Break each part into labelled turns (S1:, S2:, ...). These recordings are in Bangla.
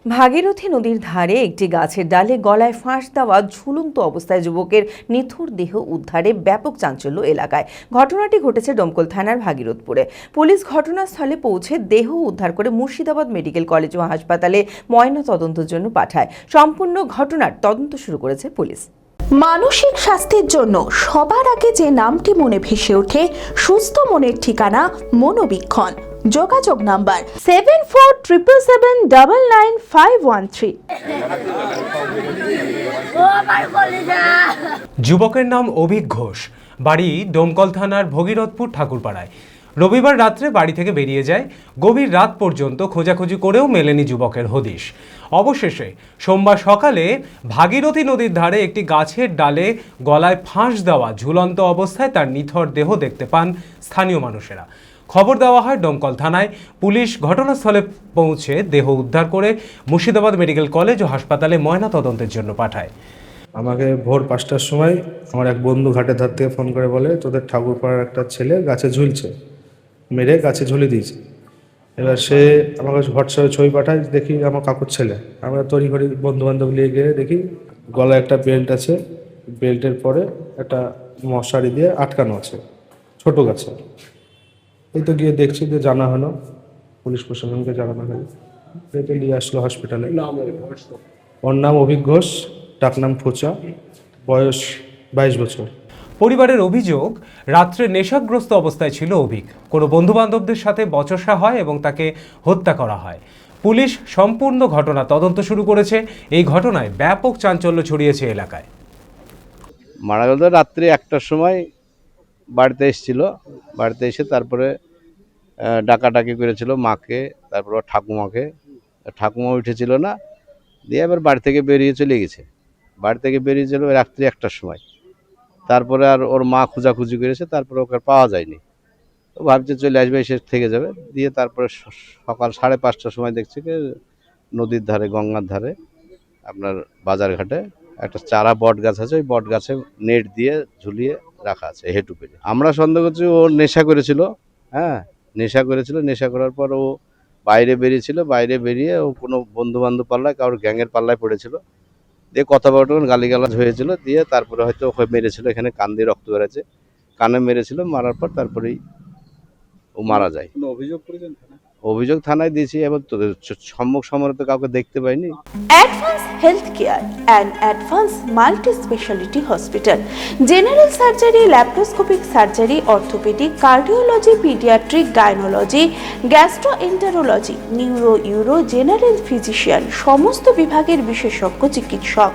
S1: ভাগীরথী নদীর ধারে একটি গাছের ডালে গলায় ফাঁস দেওয়া ঝুলন্ত অবস্থায় যুবকের নিথর দেহ উদ্ধারে ব্যাপক চাঞ্চল্য এলাকায়। ঘটনাটি ঘটেছে ডোমকল থানার ভাগীরথপুরে। পুলিশ ঘটনাস্থলে পৌঁছে দেহ উদ্ধার করে মুর্শিদাবাদ মেডিকেল কলেজ ও হাসপাতালে ময়নাতদন্তের জন্য পাঠায়। সম্পূর্ণ ঘটনার তদন্ত শুরু করেছে পুলিশ।
S2: মানসিক স্বাস্থ্যের জন্য সবার আগে যে নামটি মনে ভেসে ওঠে, সুস্থ মনের ঠিকানা মনোবীক্ষণ। যোগাযোগ নাম্বার 7477799513।
S3: যুবকের নাম অভিক ঘোষ, বাড়ি ডোমকল থানার ভগীরথপুর ঠাকুরপাড়ায়। রবিবার রাত্রে বাড়ি থেকে বেরিয়ে যায়। গভীর রাত পর্যন্ত খোঁজাখুঁজি করেও মেলেনি যুবকের হদিশ। অবশেষে সোমবার সকালে ভাগীরথী নদীর ধারে একটি গাছের ডালে গলায় ফাঁস দেওয়া ঝুলন্ত অবস্থায় তার নিথর দেহ দেখতে পান স্থানীয় মানুষেরা। খবর দেওয়া হয় ডোমকল থানায়। পুলিশ ঘটনাস্থলে পৌঁছে দেহ উদ্ধার করে মুর্শিদাবাদ মেডিকেল কলেজ ও হাসপাতালে ময়নাতদন্তের জন্য পাঠায়।
S4: আমাকে ভোর 5টার সময় আমার এক বন্ধু ঘাটের ধার থেকে ফোন করে বলে, তোদের ঠাকুরপাড়ার একটা ছেলে গাছে ঝুলছে, মেরে গাছে ঝুলে দিয়েছে। এবার সে আমার কাছে হোয়াটসঅ্যাপে ছবি পাঠায়, দেখি আমার কাকুর ছেলে। আমরা তড়িঘড়ি বন্ধুবান্ধব নিয়ে গিয়ে দেখি গলায় একটা বেল্ট আছে, বেল্টের পরে একটা মশারি দিয়ে আটকানো আছে ছোট গাছে। এই তো গিয়ে দেখছি যে জানা হলো, পুলিশ প্রশাসনকে জানানো হলো, এটা নিয়ে আসলো হসপিটালে। ওর নাম অভিক ঘোষ, ডাকনাম ফোচা, বয়স 22 বছর।
S3: পরিবারের অভিযোগ, রাত্রে নেশাগ্রস্ত অবস্থায় ছিল অভিক। কোনো বন্ধুবান্ধবদের সাথে বচসা হয় এবং তাকে হত্যা করা হয়। পুলিশ সম্পূর্ণ ঘটনা তদন্ত শুরু করেছে। এই ঘটনায় ব্যাপক চাঞ্চল্য ছড়িয়েছে এলাকায়।
S5: মারা গেল রাত্রে 1টার সময় বাড়িতে এসেছিল। বাড়িতে এসে তারপরে ডাকাডাকি করেছিল মাকে, তারপর ঠাকুমাকে। ঠাকুমা উঠেছিল না, দিয়ে এবার বাড়ি থেকে বেরিয়ে চলে গেছে। বাড়ি থেকে বেরিয়েছিল রাত্রি 1টার সময়। তারপরে আর ওর মা খোঁজাখুঁজি করেছে, তারপরে ওকে পাওয়া যায়নি। তো ভাবছে চলে আসবে, এসে থেকে যাবে। দিয়ে তারপরে সকাল 5:30টার সময় দেখছি যে নদীর ধারে, গঙ্গার ধারে, আপনার বাজার ঘাটে একটা চারা বট গাছ আছে, ওই বট গাছে নেট দিয়ে ঝুলিয়ে রাখা আছে হেঁটু পেরে। আমরা সন্দেহ করছি ও নেশা করেছিল। নেশা করেছিল। নেশা করার পর ও বাইরে বেরিয়েছিল। বাইরে বেরিয়ে ও কোনো বন্ধুবান্ধব পাল্লায়, কারোর গ্যাংয়ের পাল্লায় পড়েছিল। দিয়ে কথা বলতে গালিগালাজ হয়েছিল। দিয়ে তারপরে হয়তো ওকে মেরেছিল। এখানে কান দিয়ে রক্ত বেরোচ্ছে, কানে মেরেছিল। মারার পর তারপরেই ও মারা যায়। অভিযোগ থানায় দিয়েছি। এবার তো সম্মুখ সমরে তো কাউকে দেখতে পাইনি।
S2: Advance health care and advance multi speciality hospital, general surgery, laparoscopic surgery, orthopaedic, cardiology, paediatric, গাইনোলজি, gastroenterology, neuro, euro, general physician, সমস্ত বিভাগের বিশেষজ্ঞ চিকিৎসক।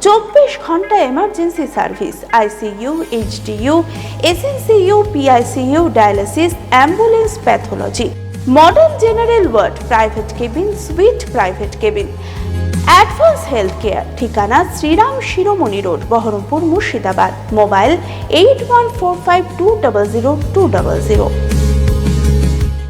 S2: 24 ঘন্টা emergency service, ICU, HDU, SNCU, PICU, dialysis, ambulance, pathology, modern general ward, private cabin, sweet private cabin. Advance health care, ঠিকানা শ্রীরাম শিরোমণি রোড, বহরমপুর, মুর্শিদাবাদ। মোবাইল 8145200200।